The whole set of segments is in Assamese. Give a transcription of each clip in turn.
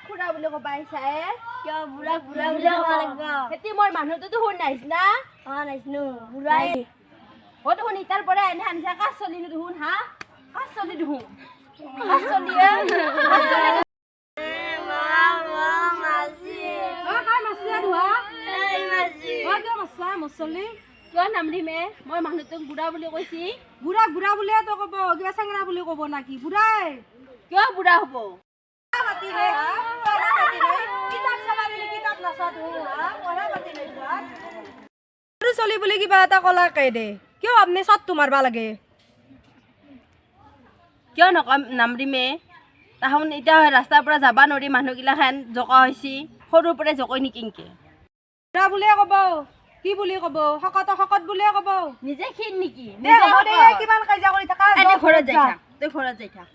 খুৰা বুলি ক'ব আহিছাই কিয় বুঢ়া বুঢ়া বুলি ক'ব লাগিব এতিয়া মই মানুহটোতো শুন নাহিছ না নাহিছিলো বুঢ়াই অতো শুনি তাৰ পৰা এনে আনিছা কাজ চলি দেখোন হা কাজ চলি দেখোন কাজ চলি কিয় নাম দিমে মই মানুহটোক বুঢ়া বুলি কৈছি বুঢ়া বুঢ়া বুলিয়ে তো ক'ব কিবা চেংৰা বুলি ক'ব নাকি বুঢ়াই কিয় বুঢ়া হ'ব চলি বুলি কিবা এটা কলাকে দে কিয় আপুনি চটটো মাৰবা লাগে কিয় নকম নাম দিমে তাহোন এতিয়া ৰাস্তাৰ পৰা যাবা নোৱাৰি মানুহগিলাখান জকা হৈছি সৰুৰ পৰাই জকৈ নিকিনকে বুঢ়া বুলিয়ে ক'ব কি বুলি ক'ব শকত শকত বুলিয়ে ক'ব নিজে ক্ষীণ নেকি কিমান কাজিয়া কৰি থাকা ঘৰত যাই থাক তই ঘৰত যাই থাক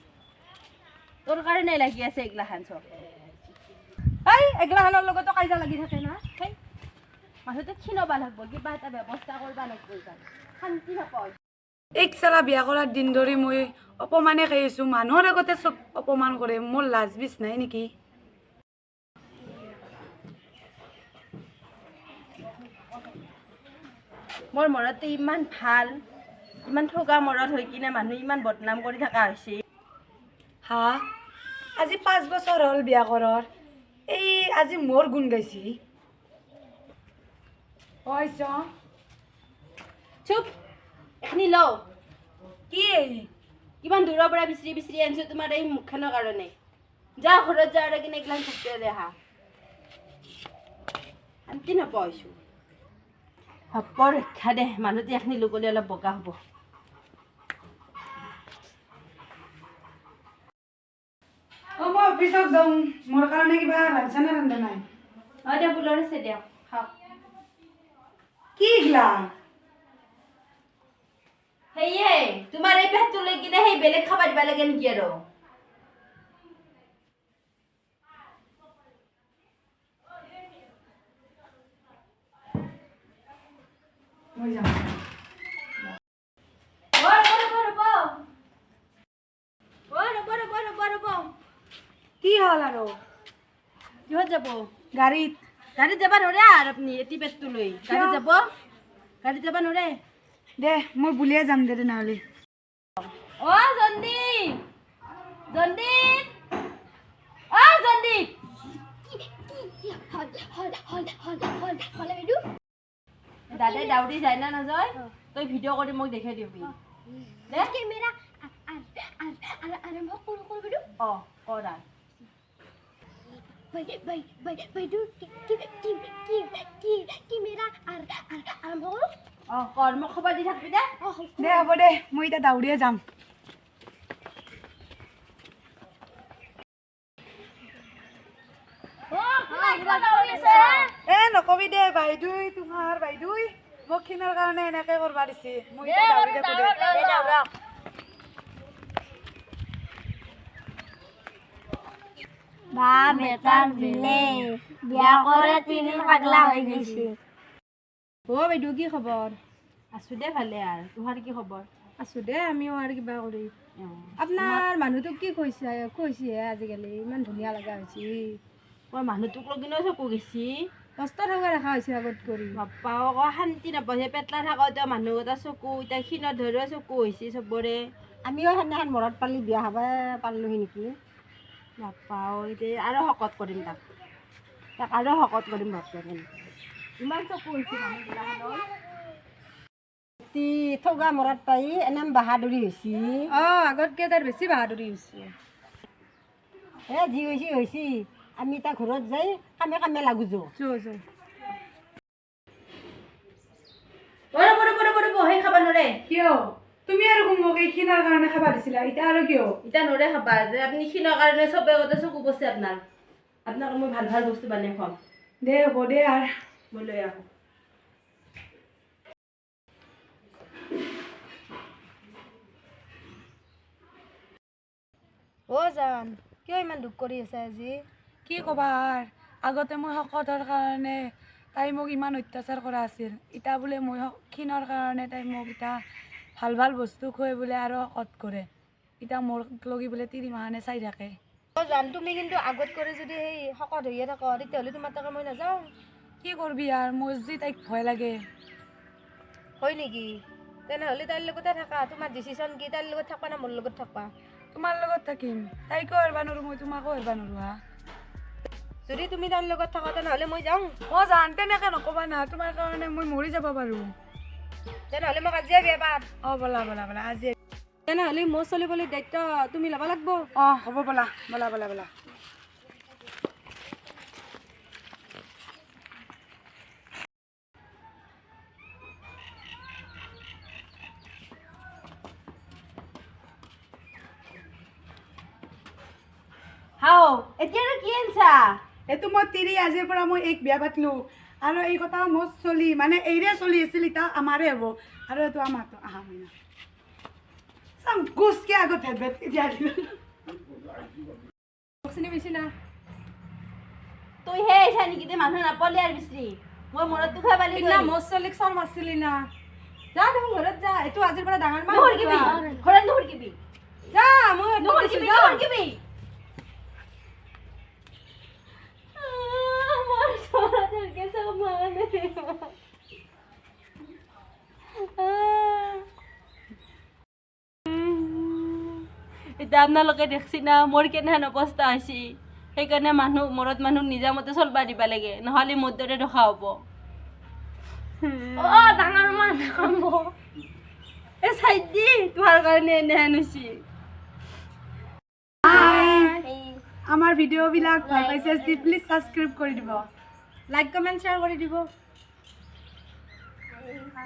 তোৰ কাৰণে লাগি আছে এইগিলাখান চব এগিলাখানৰ লগতো কাজিয়া লাগি থাকে না মানুহটো ক্ষীণবা লাগব কিবা এটা ব্যৱস্থা কৰবা লাগব শান্তি নাপায় এক চালা বিয়া কৰাৰ দিন ধৰি মই অপমানে খাই আছো মানুহৰ আগতে চব অপমান কৰে মোৰ লাজ বিচ নাই নেকি মোৰ মৰতে ইমান ভাল ইমান ঠগা মৰত হৈ কিনে মানুহ ইমান বদনাম কৰি থকা হৈছে হা আজি 5 বছৰ হ'ল বিয়া কৰাৰ এই আজি মোৰ গুণ গাইছি চুপ এখনি লও কি কিমান দূৰৰ পৰা বিচৰি বিচৰি আনিছো তোমাৰ এই মুখখনৰ কাৰণে যা ঘৰত যা আৰু কিনে এইগিলান থাকতে দেখা শান্তি নাপাইছো হব ৰক্ষা দে মানুহটো এখনি লুকলি অলপ বগা হ'ব মই অফিচত যাওঁ মোৰ কাৰণে কিবা ৰান্ধা ৰান্ধা নাই দে বুলৰ আছে দিয়ক খাওক কি গলা সেয়ে তোমাৰ এই পেটটো লৈ কিনে সেই বেলেগ খাব দিবা লাগে নেকি আৰু মই যাম কি হল আৰু কিহত যাব গাড়ীত যাবা নোৱাৰে আৰু আপুনি এটি পেটটো লৈ গাড়ীত যাবা নোৱাৰে দে মই বুলিয়ে যাম দে তেনেহ'লে দাদাই দাউৰি যায় না নাযায় তই ভিডিঅ' কৰি মোক দেখাই দিবি কৰা কৰ মোক খবৰ দি থাকবি দে হ'ব দে মই এতিয়া দাউৰিয়ে যাম নকবি দে বাইদেউ তোমাৰ বাইদেউ মোক খিনৰ কাৰণে এনেকে কৰবা দিছে মই এতিয়া দাউৰি থাকো দে বাপ বেটাৰ বিলে বিয়া কৰে তিনি পাগলা হৈ গৈছে বাইদেউ কি খবৰ আছো দে ভালে আৰু তোমাৰ কি খবৰ আছো দে আমিও আৰু কিবা কৰি আপোনাৰ মানুহটোক কি কৈছে আজিকালি ইমান ধুনীয়া লগা হৈছে মই মানুহটোক লগিনো চকু গেছি কষ্ট থকা দেখা হৈছে আগত কৰি বাপ্পা আকৌ শান্তি নাপাইছে পেটলা থাকোঁতে মানুহ এটা চকু এতিয়া ক্ষীণত ধৰিও চকু হৈছে চবৰে আমিও সেইদিনাখন মৰত পালি বিয়া খাব পাৰিলোহি নেকি বাপ্পা এতিয়া আৰু শকত কৰিম তাক আৰু শকত কৰিম বাপ্পা ইমান চকু হৈছে মানুহবিলাকৰ ঠগা মৰত পাই এনেম বাহাদুৰি হৈছে আগতকে তাৰ বেছি বাহাদুৰি হৈছে যি হৈছে আমি তাৰ ঘৰত যাই কামে কামে লাগো সেই খাব নোৱাৰে কিয় তুমি আৰু মোক এই খিনাৰ কাৰণে খাবা দিছিলা এতিয়া আৰু কিয় এতিয়া নোৱাৰে খাবা যে আপুনি ক্ষীণৰ কাৰণে চবে আগতে চকু গৈছে আপোনাক মই ভাল ভাল বস্তু বানাই খুৱাম দে হ'ব দে আৰু মই লৈ আহোঁ জান কিয় ইমান দুখ কৰি আছে আজি কি ক'বা আগতে মই শকতৰ কাৰণে তাই মোক ইমান অত্যাচাৰ কৰা আছিল এতিয়া বোলে মই ক্ষীণৰ কাৰণে তাই মোক এতিয়া ভাল ভাল বস্তু খুৱাই বোলে আৰু শকত কৰে এতিয়া মোৰ লগি বোলে 3 মাহানে চাই থাকে জান তুমি কিন্তু আগত কৰি যদি সেই শকত হৈয়ে থাকো তেতিয়াহ'লে তোমাৰ তাকে মই নাযাওঁ কি কৰবি আৰু মোৰ যি তাইক ভয় লাগে হয় নেকি তেনেহ'লে তাইৰ লগতে থাকা তোমাৰ ডিচিশ্যন কি তাইৰ লগত থাকবা না মোৰ লগত থাকবা তোমাৰ লগত থাকিম তাইকো এৰবা নোৱাৰো মই তোমাকো এৰবা নোৱাৰো হা যদি তুমি তাইৰ লগত থাকা তেনেহ'লে মই যাওঁ মই জান তেনেকৈ নক'বা না তোমাৰ কাৰণে মই মৰি যাব পাৰোঁ তেনেহ'লে মোক আজিয়ে বিয়া পাত অঁ ব'লা ব'লা ব'লা আজি তেনেহ'লে মোৰ চলিবলৈ দায়িত্ব তুমি ল'ব লাগিব অঁ হ'ব ব'লা ব'লা ব'লা ব'লা হাও এতিয়া কি আনছা এইটো মই তিৰি আজিৰ পৰা মই এক বিয়া পাতলোঁ আৰু এই কথা মোৰ চলি মানে এইৰে চলি আছিল এতিয়া আমাৰে হ'ব আৰু এইটো আমাৰতো আহা মইনা চাম গোচকে আগত ভেট ভেট দিয়া দিলোঁ চিনি বেছি না তুই হে আইছা নেকি তুই মানুহ নাপালি আৰু বিচৰি মই মূৰতো খাই পালি না মোৰ চলিক চৰ মাৰছিলি না যা দেখোন ঘৰত যা এইটো আজিৰ পৰা ডাঙৰ মানুহ নহৰকিবি ঘৰত নহৰকিবি যা মই নহৰকিবি নহৰকিবি আমাৰ সোনাদেৰকে সমানে এটা আপোনালোকে দেখছি না মোৰ কেনেহেন অৱস্থা হৈছে সেইকাৰণে মানুহ মৰত মানুহ নিজা মতে চলবা দিবা লাগে নহ'লে মোৰ দৰে ৰখা হ'ব ডাঙৰ মানুহ কাম এই চাই দি তোমাৰ কাৰণে এনেহেন হৈছে আমাৰ ভিডিঅ'বিলাক ভাল পাইছে যদি প্লিজ ছাবস্ক্ৰাইব কৰি দিব লাইক কমেণ্ট শ্বেয়াৰ কৰি দিব